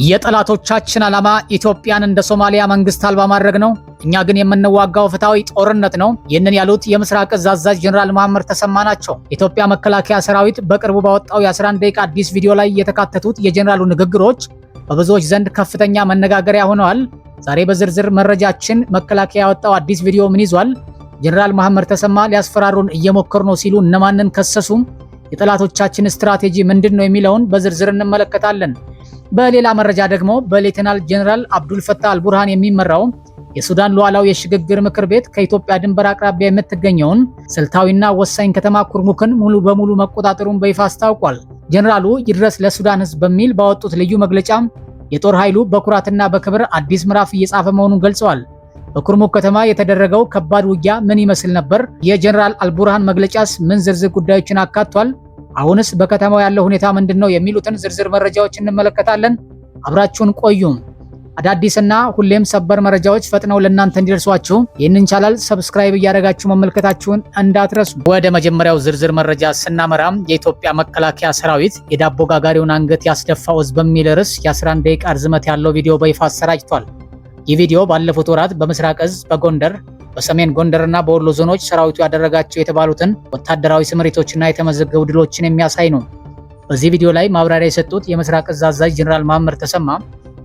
የጠላቶቻችን ዓላማ ኢትዮጵያን እንደ ሶማሊያ መንግስት አልባ ማድረግ ነው። እኛ ግን የምንዋጋው ፍትሃዊ ጦርነት ነው። ይህንን ያሉት የምስራቅ እዝ አዛዥ ጀነራል መሐመድ ተሰማ ናቸው። የኢትዮጵያ መከላከያ ሰራዊት በቅርቡ ባወጣው የ11 ደቂቃ አዲስ ቪዲዮ ላይ የተካተቱት የጀነራሉ ንግግሮች በብዙዎች ዘንድ ከፍተኛ መነጋገሪያ ሆነዋል። ዛሬ በዝርዝር መረጃችን መከላከያ ያወጣው አዲስ ቪዲዮ ምን ይዟል? ጀነራል መሐመድ ተሰማ ሊያስፈራሩን እየሞከሩ ነው ሲሉ እነማንን ከሰሱ? የጠላቶቻችን ስትራቴጂ ምንድነው የሚለውን በዝርዝር እንመለከታለን። በሌላ መረጃ ደግሞ በሌተናል ጀነራል አብዱል ፈታህ አልቡርሃን የሚመራው የሱዳን ሉዓላዊ የሽግግር ምክር ቤት ከኢትዮጵያ ድንበር አቅራቢያ የምትገኘውን ስልታዊና ወሳኝ ከተማ ኩርሙክን ሙሉ በሙሉ መቆጣጠሩን በይፋ አስታውቋል። ጀነራሉ ይድረስ ለሱዳን ሕዝብ በሚል ባወጡት ልዩ መግለጫ የጦር ኃይሉ በኩራትና በክብር አዲስ ምዕራፍ እየጻፈ መሆኑን ገልጸዋል። በኩርሙክ ከተማ የተደረገው ከባድ ውጊያ ምን ይመስል ነበር? የጀነራል አልቡርሃን መግለጫስ ምን ዝርዝር ጉዳዮችን አካቷል? አሁንስ በከተማው ያለው ሁኔታ ምንድነው? የሚሉትን ዝርዝር መረጃዎች እንመለከታለን። አብራችሁን ቆዩም። አዳዲስና ሁሌም ሰበር መረጃዎች ፈጥነው ለእናንተ እንዲደርሷችሁ ይህንን ቻናል ሰብስክራይብ እያደረጋችሁ መመልከታችሁን እንዳትረሱ። ወደ መጀመሪያው ዝርዝር መረጃ ስናመራም የኢትዮጵያ መከላከያ ሰራዊት የዳቦ ጋጋሪውን አንገት ያስደፋው ሕዝብ በሚል ርዕስ የ11 ደቂቃ ርዝመት ያለው ቪዲዮ በይፋ አሰራጭቷል። ይህ ቪዲዮ ባለፉት ወራት በምስራቅ እዝ፣ በጎንደር፣ በሰሜን ጎንደርና በወሎ ዞኖች ሰራዊቱ ያደረጋቸው የተባሉትን ወታደራዊ ስምሪቶችና የተመዘገቡ ድሎችን የሚያሳይ ነው። በዚህ ቪዲዮ ላይ ማብራሪያ የሰጡት የምስራቅ እዝ አዛዥ ጀነራል መሐመድ ተሰማ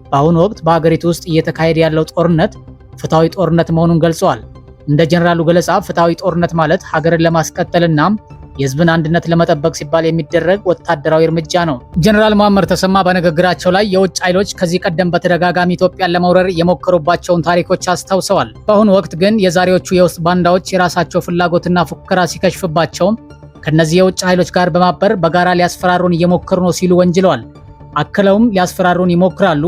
በአሁኑ ወቅት በሀገሪቱ ውስጥ እየተካሄደ ያለው ጦርነት ፍትሃዊ ጦርነት መሆኑን ገልጸዋል። እንደ ጀነራሉ ገለጻ ፍትሃዊ ጦርነት ማለት ሀገርን ለማስቀጠልና የህዝብን አንድነት ለመጠበቅ ሲባል የሚደረግ ወታደራዊ እርምጃ ነው። ጀነራል መሐመድ ተሰማ በንግግራቸው ላይ የውጭ ኃይሎች ከዚህ ቀደም በተደጋጋሚ ኢትዮጵያን ለመውረር የሞከሩባቸውን ታሪኮች አስታውሰዋል። በአሁኑ ወቅት ግን የዛሬዎቹ የውስጥ ባንዳዎች የራሳቸው ፍላጎትና ፉከራ ሲከሽፍባቸው ከነዚህ የውጭ ኃይሎች ጋር በማበር በጋራ ሊያስፈራሩን እየሞከሩ ነው ሲሉ ወንጅለዋል። አክለውም ሊያስፈራሩን ይሞክራሉ፣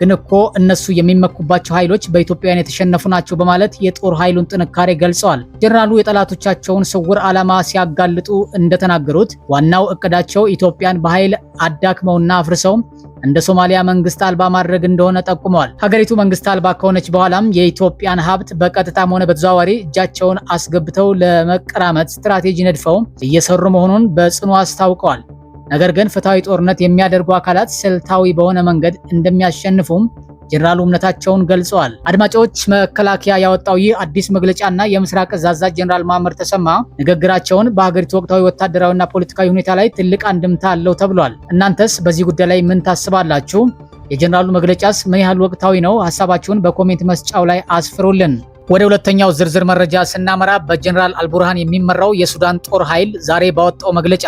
ግን እኮ እነሱ የሚመኩባቸው ኃይሎች በኢትዮጵያውያን የተሸነፉ ናቸው በማለት የጦር ኃይሉን ጥንካሬ ገልጸዋል። ጀነራሉ የጠላቶቻቸውን ስውር ዓላማ ሲያጋልጡ እንደተናገሩት ዋናው እቅዳቸው ኢትዮጵያን በኃይል አዳክመውና አፍርሰው እንደ ሶማሊያ መንግስት አልባ ማድረግ እንደሆነ ጠቁመዋል። ሀገሪቱ መንግስት አልባ ከሆነች በኋላም የኢትዮጵያን ሀብት በቀጥታም ሆነ በተዘዋዋሪ እጃቸውን አስገብተው ለመቀራመት ስትራቴጂ ነድፈው እየሰሩ መሆኑን በጽኑ አስታውቀዋል። ነገር ግን ፍትሃዊ ጦርነት የሚያደርጉ አካላት ስልታዊ በሆነ መንገድ እንደሚያሸንፉም ጀነራሉ እምነታቸውን ገልጸዋል። አድማጮች፣ መከላከያ ያወጣው ይህ አዲስ መግለጫና የምስራቅ እዝ አዛዥ ጀነራል መሐመድ ተሰማ ንግግራቸውን በሀገሪቱ ወቅታዊ ወታደራዊና ፖለቲካዊ ሁኔታ ላይ ትልቅ አንድምታ አለው ተብሏል። እናንተስ በዚህ ጉዳይ ላይ ምን ታስባላችሁ? የጀነራሉ መግለጫስ ምን ያህል ወቅታዊ ነው? ሀሳባችሁን በኮሜንት መስጫው ላይ አስፍሩልን። ወደ ሁለተኛው ዝርዝር መረጃ ስናመራ በጀነራል አልቡርሃን የሚመራው የሱዳን ጦር ኃይል ዛሬ ባወጣው መግለጫ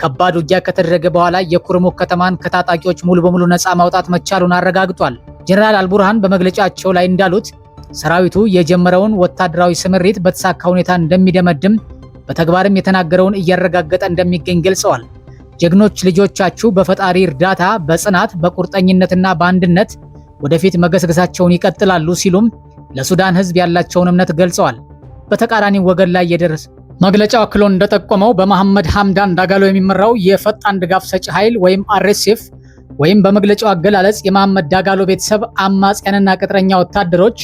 ከባድ ውጊያ ከተደረገ በኋላ የኩርሙክ ከተማን ከታጣቂዎች ሙሉ በሙሉ ነፃ ማውጣት መቻሉን አረጋግጧል። ጀነራል አልቡርሃን በመግለጫቸው ላይ እንዳሉት ሰራዊቱ የጀመረውን ወታደራዊ ስምሪት በተሳካ ሁኔታ እንደሚደመድም በተግባርም የተናገረውን እያረጋገጠ እንደሚገኝ ገልጸዋል። ጀግኖች ልጆቻችሁ በፈጣሪ እርዳታ በጽናት በቁርጠኝነትና በአንድነት ወደፊት መገስገሳቸውን ይቀጥላሉ ሲሉም ለሱዳን ሕዝብ ያላቸውን እምነት ገልጸዋል። በተቃራኒ ወገን ላይ የደረሰ መግለጫው አክሎ እንደጠቆመው በመሐመድ ሐምዳን ዳጋሎ የሚመራው የፈጣን ድጋፍ ሰጪ ኃይል ወይም አርኤስኤፍ ወይም በመግለጫው አገላለጽ የመሐመድ ዳጋሎ ቤተሰብ አማጽያንና ቅጥረኛ ወታደሮች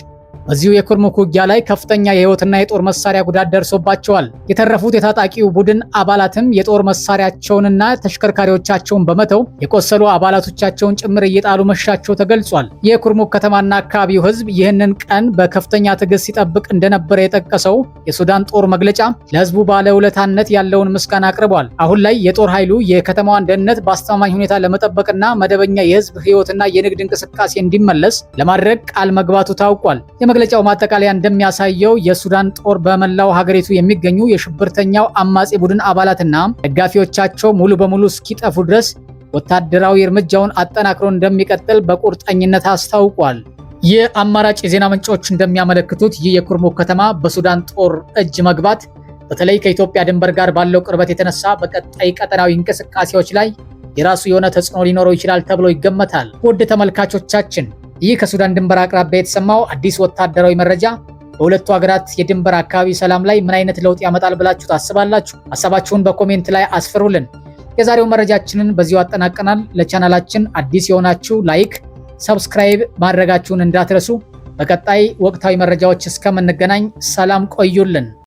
በዚሁ የኩርሙክ ውጊያ ላይ ከፍተኛ የህይወትና የጦር መሳሪያ ጉዳት ደርሶባቸዋል። የተረፉት የታጣቂው ቡድን አባላትም የጦር መሳሪያቸውንና ተሽከርካሪዎቻቸውን በመተው የቆሰሉ አባላቶቻቸውን ጭምር እየጣሉ መሻቸው ተገልጿል። የኩርሙክ ከተማና አካባቢው ህዝብ ይህንን ቀን በከፍተኛ ትዕግስት ሲጠብቅ እንደነበረ የጠቀሰው የሱዳን ጦር መግለጫ ለህዝቡ ባለውለታነት ያለውን ምስጋና አቅርቧል። አሁን ላይ የጦር ኃይሉ የከተማዋን ደህንነት በአስተማማኝ ሁኔታ ለመጠበቅና መደበኛ የህዝብ ህይወትና የንግድ እንቅስቃሴ እንዲመለስ ለማድረግ ቃል መግባቱ ታውቋል። የመግለጫው ማጠቃለያ እንደሚያሳየው የሱዳን ጦር በመላው ሀገሪቱ የሚገኙ የሽብርተኛው አማጺ ቡድን አባላትና ደጋፊዎቻቸው ሙሉ በሙሉ እስኪጠፉ ድረስ ወታደራዊ እርምጃውን አጠናክሮ እንደሚቀጥል በቁርጠኝነት አስታውቋል። የአማራጭ የዜና ምንጮች እንደሚያመለክቱት ይህ የኩርሙክ ከተማ በሱዳን ጦር እጅ መግባት በተለይ ከኢትዮጵያ ድንበር ጋር ባለው ቅርበት የተነሳ በቀጣይ ቀጠናዊ እንቅስቃሴዎች ላይ የራሱ የሆነ ተጽዕኖ ሊኖረው ይችላል ተብሎ ይገመታል። ውድ ተመልካቾቻችን፣ ይህ ከሱዳን ድንበር አቅራቢያ የተሰማው አዲስ ወታደራዊ መረጃ በሁለቱ ሀገራት የድንበር አካባቢ ሰላም ላይ ምን አይነት ለውጥ ያመጣል ብላችሁ ታስባላችሁ? ሀሳባችሁን በኮሜንት ላይ አስፍሩልን። የዛሬው መረጃችንን በዚሁ አጠናቀናል። ለቻናላችን አዲስ የሆናችሁ ላይክ፣ ሰብስክራይብ ማድረጋችሁን እንዳትረሱ። በቀጣይ ወቅታዊ መረጃዎች እስከምንገናኝ ሰላም ቆዩልን።